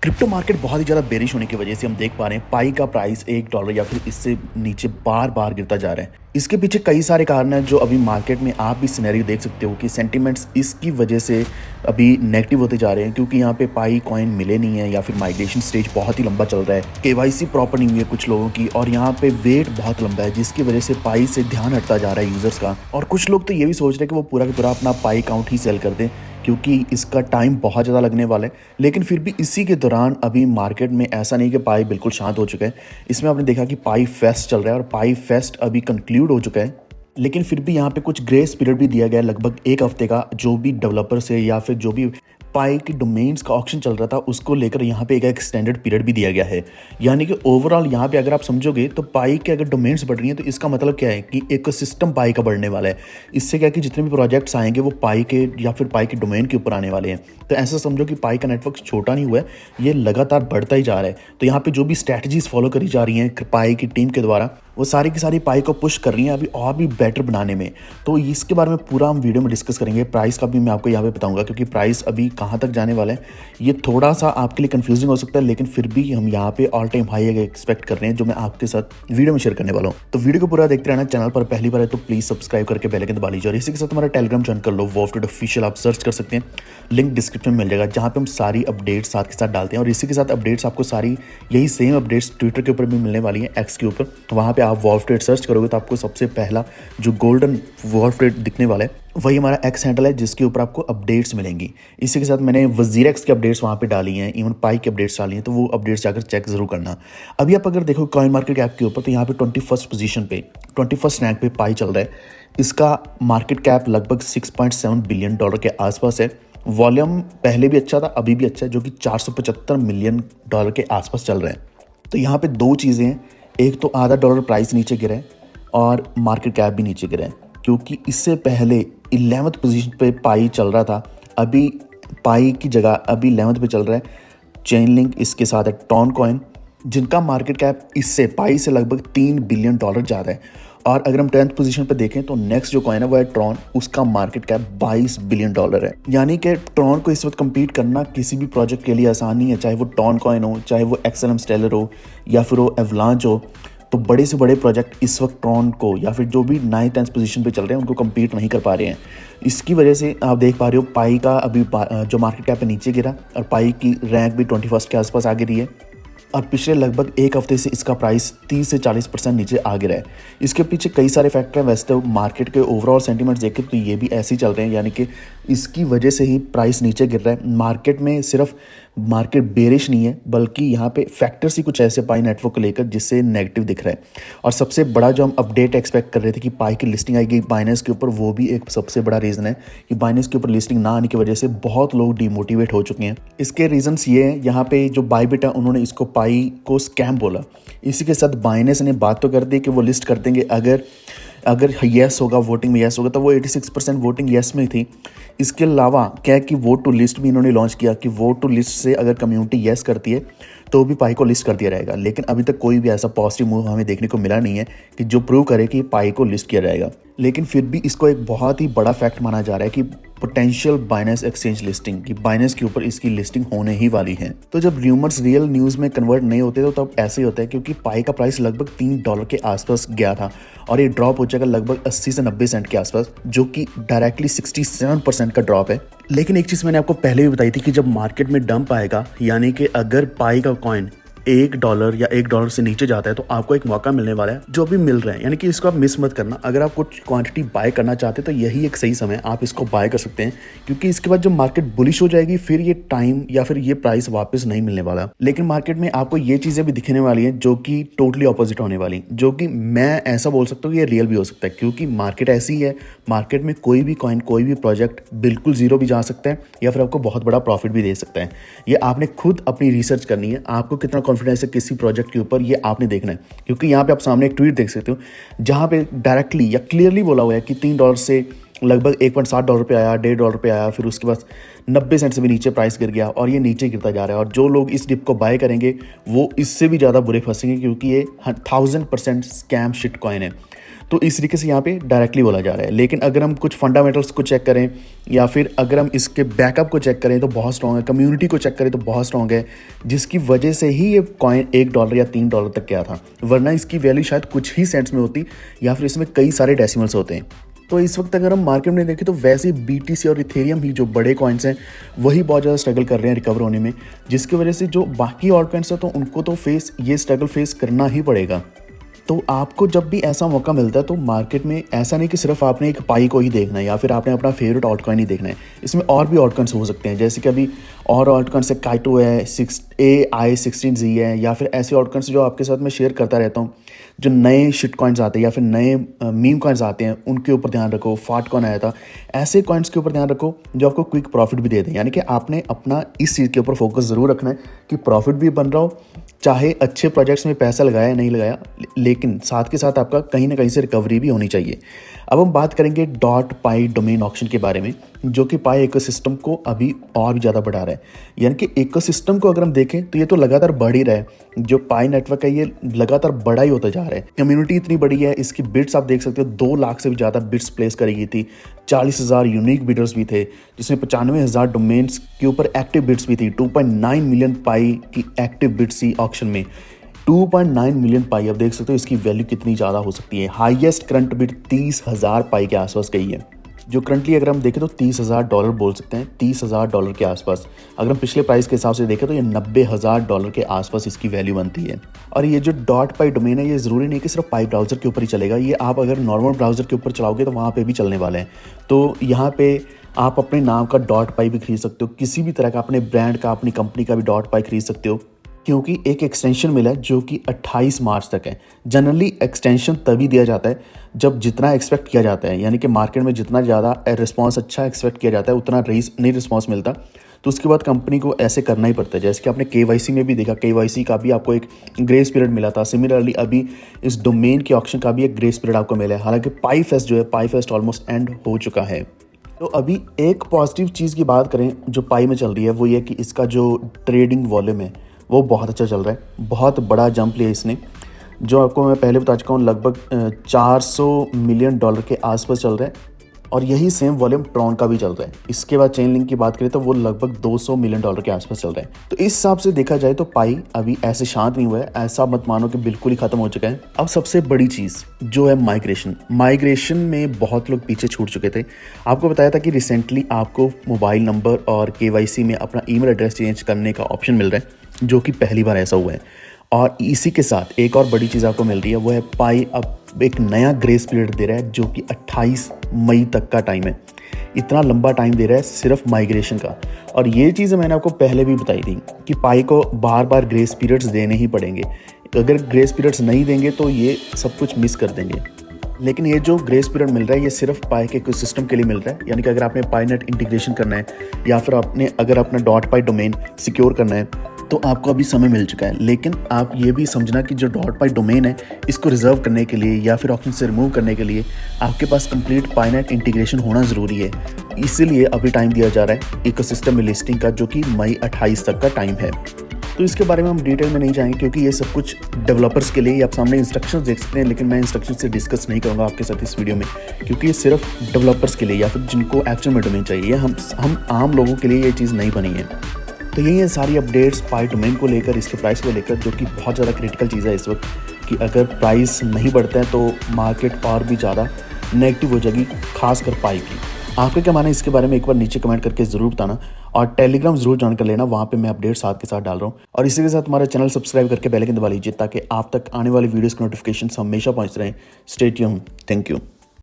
Crypto market बहुत ही ज़्यादा bearish होने की वजह से हम देख पा रहे हैं पाई का प्राइस $1 या फिर इससे नीचे बार बार गिरता जा रहा है। इसके पीछे कई सारे कारण हैं जो अभी मार्केट में आप भी सिनेरियो देख सकते हो कि सेंटिमेंट्स इसकी वजह से अभी नेगेटिव होते जा रहे हैं, क्योंकि यहाँ पे पाई कॉइन मिले नहीं है या फिर माइग्रेशन स्टेज बहुत ही लंबा चल रहा है, केवाईसी प्रॉपर नहीं हुई है कुछ लोगों की, और यहाँ पे वेट बहुत लंबा है जिसकी वजह से पाई से ध्यान हटता जा रहा है यूजर्स का। और कुछ लोग तो ये भी सोच रहे हैं कि वो पूरा का पूरा अपना पाई काउंट ही सेल कर दें क्योंकि इसका टाइम बहुत ज़्यादा लगने वाला है। लेकिन फिर भी इसी के दौरान अभी मार्केट में ऐसा नहीं कि पाई बिल्कुल शांत हो चुका है। इसमें आपने देखा कि पाई फेस्ट चल रहा है और पाई फेस्ट अभी कंक्लूड हो चुका है, लेकिन फिर भी यहाँ पे कुछ ग्रेस पीरियड भी दिया गया है लगभग एक हफ्ते का, जो भी डेवलपर से या फिर जो भी पाई के डोमेन्स का ऑक्शन चल रहा था उसको लेकर यहाँ पे एक एक्सटेंडेड पीरियड भी दिया गया है। यानी कि ओवरऑल यहाँ पे अगर आप समझोगे तो पाई के अगर डोमेन्स बढ़ रही हैं तो इसका मतलब क्या है कि इकोसिस्टम पाई का बढ़ने वाला है। इससे क्या है कि जितने भी प्रोजेक्ट्स आएंगे वो पाई के या फिर पाई के डोमेन के ऊपर आने वाले हैं। तो ऐसा समझो कि पाई का नेटवर्क छोटा नहीं हुआ है, ये लगातार बढ़ता ही जा रहा है। तो यहाँ पे जो भी स्ट्रैटेजीज फॉलो करी जा रही हैं पाई की टीम के द्वारा, वो सारी की सारी पाई को पुश कर रही हैं अभी और भी बेटर बनाने में। तो इसके बारे में पूरा हम वीडियो में डिस्कस करेंगे। प्राइस का भी मैं आपको यहाँ पे बताऊंगा, क्योंकि प्राइस अभी कहाँ तक जाने वाला है ये थोड़ा सा आपके लिए कंफ्यूजिंग हो सकता है, लेकिन फिर भी हम यहाँ पे ऑल टाइम हाई एक्सपेक्ट कर रहे हैं जो मैं आपके साथ वीडियो में शेयर करने वाला हूँ। तो वीडियो को पूरा देखते रहना। चैनल पर पहली बार है तो प्लीज सब्सक्राइब करके बेल आइकन दबा लीजिए और इसी के साथ हमारा टेलीग्राम ज्वाइन कर लो, वॉल्फ ऑफिशियल आप सर्च कर सकते हैं, लिंक डिस्क्रिप्शन में मिल जाएगा, जहाँ पे हम सारी अपडेट्स साथ के साथ डालते हैं। और इसी के साथ अपडेट्स आपको सारी यही सेम अपडेट्स ट्विटर के ऊपर भी मिलने वाली है, एक्स के ऊपर। तो वहाँ पे आप वॉल्फ सर्च करोगे तो आपको सबसे पहला जो गोल्डन वॉल्फ दिखने वाला है वही हमारा एक्स हैंडल है, जिसके ऊपर आपको अपडेट्स मिलेंगी। इसी के साथ मैंने वजीरेक्स की अपडेट्स वहाँ पे डाली हैं, इवन पाई की अपडेट्स डाली हैं, तो वो अपडेट्स जाकर चेक जरूर करना। अभी आप अगर देखो कॉइन मार्केट ऐप के ऊपर तो यहाँ पे 21st पोजीशन पे 21st रैंक पे पाई चल रहा है। इसका मार्केट कैप लगभग $6.7 बिलियन के आसपास है। वॉल्यूम पहले भी अच्छा था, अभी भी अच्छा है, जो कि $475 मिलियन के आसपास चल रहा है। तो यहाँ पे दो चीज़ें हैं, एक तो आधा डॉलर प्राइस नीचे गिरा है और मार्केट कैप भी नीचे गिरा है, क्योंकि इससे पहले 11th पोजीशन पे पाई चल रहा था। अभी पाई की जगह अभी 11th पे चल रहा है चेन लिंक, इसके साथ है टॉन कॉइन, जिनका मार्केट कैप इससे पाई से लगभग $3 बिलियन ज़्यादा है। और अगर हम 10th पोजीशन पे देखें तो नेक्स्ट जो कॉइन है वो है ट्रॉन, उसका मार्केट कैप $22 बिलियन है। यानी कि ट्रॉन को इस वक्त कम्पीट करना किसी भी प्रोजेक्ट के लिए आसान नहीं है, चाहे वो टॉन कॉइन हो, चाहे वो एक्सएलएम स्टेलर हो या फिर वो एवलांच हो। तो बड़े से बड़े प्रोजेक्ट इस वक्त ट्रॉन को या फिर जो भी 9th पोजीशन पे चल रहे हैं उनको कम्पीट नहीं कर पा रहे हैं। इसकी वजह से आप देख पा रहे हो पाई का अभी जो मार्केट कैप है नीचे गिरा और पाई की रैंक भी 21st के आसपास आ गिरी है। और पिछले लगभग एक हफ्ते से इसका प्राइस 30 से 40% नीचे आ गिरा है। इसके पीछे कई सारे फैक्टर हैं। वैसे तो मार्केट के ओवरऑल सेंटीमेंट्स देखें तो ये भी ऐसे ही चल रहे हैं, यानी कि इसकी वजह से ही प्राइस नीचे गिर रहा है। मार्केट में सिर्फ मार्केट बेरिश नहीं है, बल्कि यहाँ पे फैक्टर्स ही कुछ ऐसे पाई नेटवर्क को लेकर जिससे नेगेटिव दिख रहा है। और सबसे बड़ा जो हम अपडेट एक्सपेक्ट कर रहे थे कि पाई की लिस्टिंग आएगी बाइनेंस के ऊपर, वो भी एक सबसे बड़ा रीज़न है कि बाइनेंस के ऊपर लिस्टिंग ना आने की वजह से बहुत लोग डिमोटिवेट हो चुके हैं। इसके रीजंस ये हैं, यहाँ पे जो बायबिट है उन्होंने इसको पाई को स्कैम बोला। इसी के साथ बाइनेंस ने बात तो कर दी कि वो लिस्ट कर देंगे अगर येस होगा, वोटिंग में येस होगा, तो वो 86% वोटिंग येस में थी। इसके अलावा क्या है कि वोट टू लिस्ट भी इन्होंने लॉन्च किया कि वोट टू लिस्ट से अगर कम्युनिटी येस करती है तो भी पाई को लिस्ट कर दिया जाएगा। लेकिन अभी तक कोई भी ऐसा पॉजिटिव मूव हमें देखने को मिला नहीं है कि जो प्रूव करे कि पाई को लिस्ट किया जाएगा। लेकिन फिर भी इसको एक बहुत ही बड़ा फैक्ट माना जा रहा है कि पोटेंशियल बाइनेंस एक्सचेंज लिस्टिंग की बाइनेंस के ऊपर इसकी लिस्टिंग होने ही वाली है। तो जब र्यूमर्स रियल न्यूज़ में कन्वर्ट नहीं होते तो तब ऐसे ही होता है, क्योंकि पाई का प्राइस लगभग $3 के आसपास गया था और ये ड्रॉप हो जाएगा लगभग 80 से 90 सेंट के आसपास, जो कि डायरेक्टली 67% का ड्रॉप है। लेकिन एक चीज़ मैंने आपको पहले भी बताई थी कि जब मार्केट में डंप आएगा, यानी कि अगर पाई का कॉइन $1 या $1 से नीचे जाता है तो आपको एक मौका मिलने वाला है जो अभी मिल रहा है, यानी कि इसको आप मिस मत करना। अगर आप कुछ क्वांटिटी बाय करना चाहते हैं तो यही एक सही समय आप इसको बाय कर सकते हैं, क्योंकि इसके बाद जब मार्केट बुलिश हो जाएगी फिर ये टाइम या फिर ये प्राइस वापस नहीं मिलने वाला। लेकिन मार्केट में आपको ये चीज़ें भी दिखने वाली हैं जो कि टोटली ऑपोजिट होने वाली, जो कि मैं ऐसा बोल सकता हूँ ये रियल भी हो सकता है, क्योंकि मार्केट ऐसी ही है। मार्केट में कोई भी कॉइन, कोई भी प्रोजेक्ट बिल्कुल जीरो भी जा सकता है या फिर आपको बहुत बड़ा प्रॉफिट भी दे सकता है। ये आपने खुद अपनी रिसर्च करनी है, आपको कितना कॉन्फिडेंस है किसी प्रोजेक्ट के ऊपर ये आपने देखना है। क्योंकि यहाँ पे आप सामने एक ट्वीट देख सकते हो जहाँ पे डायरेक्टली या क्लियरली बोला हुआ है कि $3 से लगभग $1.60 पे आया, $1.5 पे आया, फिर उसके बाद 90 सेंट से भी नीचे प्राइस गिर गया और ये नीचे गिरता जा रहा है। और जो लोग इस डिप को बाय करेंगे वो इससे भी ज़्यादा बुरे फंसेंगे, क्योंकि ये 1000% स्कैम शिट कॉइन है। तो इस तरीके से यहाँ पे डायरेक्टली बोला जा रहा है। लेकिन अगर हम कुछ फंडामेंटल्स को चेक करें या फिर अगर हम इसके बैकअप को चेक करें तो बहुत स्ट्रॉन्ग है, कम्युनिटी को चेक करें तो बहुत स्ट्रॉन्ग है, जिसकी वजह से ही ये कॉइन $1 या $3 तक गया था, वरना इसकी वैल्यू शायद कुछ ही सेंट्स में होती या फिर इसमें कई सारे डेसिमल्स होते हैं। तो इस वक्त अगर हम मार्केट में देखें तो वैसे BTC और इथेरियम ही जो बड़े कॉइन्स हैं वही बहुत ज़्यादा स्ट्रगल कर रहे हैं रिकवर होने में, जिसकी वजह से जो बाकी ऑल्ट कॉइन्स हैं तो उनको तो ये स्ट्रगल फेस करना ही पड़ेगा। तो आपको जब भी ऐसा मौका मिलता है तो मार्केट में ऐसा नहीं कि सिर्फ आपने एक पाई को ही देखना है या फिर आपने अपना फेवरेट ऑल्ट कॉइन ही देखना है, इसमें और भी ऑल्ट कॉइन्स हो सकते हैं। जैसे कि अभी और ऑल्ट कॉइन्स है, काइटो है, AI16Z है, या फिर ऐसे ऑल्ट कॉइन्स जो आपके साथ मैं शेयर करता रहता हूँ, जो नए शिट कॉइन्स आते हैं या फिर नए मीम कॉइन्स आते हैं उनके ऊपर ध्यान रखो। फाट कॉइन आया था, ऐसे कॉइन्स के ऊपर ध्यान रखो जो आपको क्विक प्रॉफिट भी दे दें। यानी कि आपने अपना इस चीज़ के ऊपर फोकस ज़रूर रखना है कि प्रॉफिट भी बन रहा हो, चाहे अच्छे प्रोजेक्ट्स में पैसा लगाया नहीं लगाया, लेकिन साथ के साथ आपका कहीं ना कहीं से रिकवरी भी होनी चाहिए। अब हम बात करेंगे .pi डोमेन ऑक्शन के बारे में, जो कि पाई इकोसिस्टम को अभी और भी ज़्यादा बढ़ा रहा है। यानी कि इकोसिस्टम को अगर हम देखें तो ये तो लगातार बढ़ ही रहा है, जो पाई नेटवर्क है ये लगातार बड़ा ही होता जा रहा है। कम्युनिटी इतनी बड़ी है, इसकी बिट्स आप देख सकते हो 2 लाख से भी ज़्यादा बिट्स प्लेस करी गई थी, 40,000 यूनिक बिडर्स भी थे, जिसमें 95,000 डोमेन्स के ऊपर एक्टिव बिट्स भी थी। 2.9 मिलियन पाई की एक्टिव बिट्स थी ऑक्शन में, 2.9 मिलियन पाई। अब देख सकते हो इसकी वैल्यू कितनी ज़्यादा हो सकती है। हाईएस्ट करंट बिट 30,000 पाई के आसपास गई है, जो करंटली अगर हम देखें तो $30,000 बोल सकते हैं, $30,000 के आसपास। अगर हम पिछले प्राइस के हिसाब से देखें तो ये $90,000 के आसपास इसकी वैल्यू बनती है। और ये जो .pi डोमेन है ये ज़रूरी नहीं कि सिर्फ पाई ब्राउज़र के ऊपर ही चलेगा, ये आप अगर नॉर्मल ब्राउज़र के ऊपर चलाओगे तो वहाँ पर भी चलने वाले हैं। तो यहाँ पे आप अपने नाम का .pi भी खरीद सकते हो, किसी भी तरह का अपने ब्रांड का, अपनी कंपनी का भी .pi खरीद सकते हो, क्योंकि एक एक्सटेंशन मिला है जो कि 28 मार्च तक है। जनरली एक्सटेंशन तभी दिया जाता है जब जितना एक्सपेक्ट किया जाता है, यानी कि मार्केट में जितना ज़्यादा रिस्पांस अच्छा एक्सपेक्ट किया जाता है उतना नहीं रिस्पांस मिलता, तो उसके बाद कंपनी को ऐसे करना ही पड़ता है। जैसे कि आपने KYC में भी देखा, KYC का भी आपको एक ग्रेस पीरियड मिला था। सिमिलरली अभी इस डोमेन के ऑक्शन का भी एक ग्रेस पीरियड आपको मिला है। हालांकि पाई फेस्ट जो है, पाई फेस्ट ऑलमोस्ट एंड हो चुका है। तो अभी एक पॉजिटिव चीज़ की बात करें जो पाई में चल रही है, वो ये कि इसका जो ट्रेडिंग वॉल्यूम है वो बहुत अच्छा चल रहा है। बहुत बड़ा जंप लिया इसने, जो आपको मैं पहले बता चुका हूँ, लगभग $400 मिलियन के आसपास चल रहा है। और यही सेम वॉल्यूम ट्रॉन का भी चल रहा है। इसके बाद चेन लिंक की बात करें तो वो लगभग $200 मिलियन के आसपास चल रहा है। तो इस हिसाब से देखा जाए तो पाई अभी ऐसे शांत नहीं हुआ है, ऐसा मत मानो कि बिल्कुल ही खत्म हो चुका है। अब सबसे बड़ी चीज़ जो है माइग्रेशन में बहुत लोग पीछे छूट चुके थे। आपको बताया था कि रिसेंटली आपको मोबाइल नंबर और KYC में अपना ईमेल एड्रेस चेंज करने का ऑप्शन मिल रहा है, जो कि पहली बार ऐसा हुआ है। और इसी के साथ एक और बड़ी चीज़ आपको मिल रही है, वो है पाई अब एक नया ग्रेस पीरियड दे रहा है जो कि 28 मई तक का टाइम है। इतना लंबा टाइम दे रहा है सिर्फ माइग्रेशन का। और ये चीज़ मैंने आपको पहले भी बताई थी कि पाई को बार बार ग्रेस पीरियड्स देने ही पड़ेंगे। अगर ग्रेस पीरियड्स नहीं देंगे तो ये सब कुछ मिस कर देंगे। लेकिन ये जो ग्रेस पीरियड मिल रहा है ये सिर्फ पाई के इकोसिस्टम के लिए मिल रहा है। यानी कि अगर आपने पाईनेट इंटीग्रेशन करना है या फिर आपने अगर अपना .pi डोमेन सिक्योर करना है तो आपको अभी समय मिल चुका है। लेकिन आप ये भी समझना कि जो .pi डोमेन है इसको रिजर्व करने के लिए या फिर ऑप्शन से रिमूव करने के लिए आपके पास कंप्लीट पाईनेट इंटीग्रेशन होना ज़रूरी है। इसीलिए अभी टाइम दिया जा रहा है इकोसिस्टम में लिस्टिंग का, जो कि मई 28 तक का टाइम है। तो इसके बारे में हम डिटेल में नहीं जाएंगे क्योंकि ये सब कुछ डेवलपर्स के लिए आप सामने इंस्ट्रक्शंस देख सकते हैं, लेकिन मैं इंस्ट्रक्शन से डिस्कस नहीं करूँगा आपके साथ इस वीडियो में, क्योंकि ये सिर्फ डेवलपर्स के लिए या फिर जिनको एक्चुअल में डोमेन चाहिए। हम आम लोगों के लिए ये चीज़ नहीं बनी है। तो यही है सारी अपडेट्स पाई डोमेन को लेकर, इसके प्राइस को लेकर, जो कि बहुत ज़्यादा क्रिटिकल चीज़ है इस वक्त कि अगर प्राइस नहीं बढ़ता है तो मार्केट और भी ज़्यादा नेगेटिव हो जाएगी, खासकर पाई की। आपका क्या मानना है इसके बारे में एक बार नीचे कमेंट करके ज़रूर बताना, और टेलीग्राम जरूर ज्वाइन कर लेना, वहाँ पे मैं अपडेट साथ के साथ डाल रहा हूँ। और इसी के साथ हमारा चैनल सब्सक्राइब करके बेल आइकन दबा लीजिए ताकि आप तक आने वाली वीडियोस के नोटिफिकेशन हमेशा पहुँच रहे हैं। Stay tuned, thank you.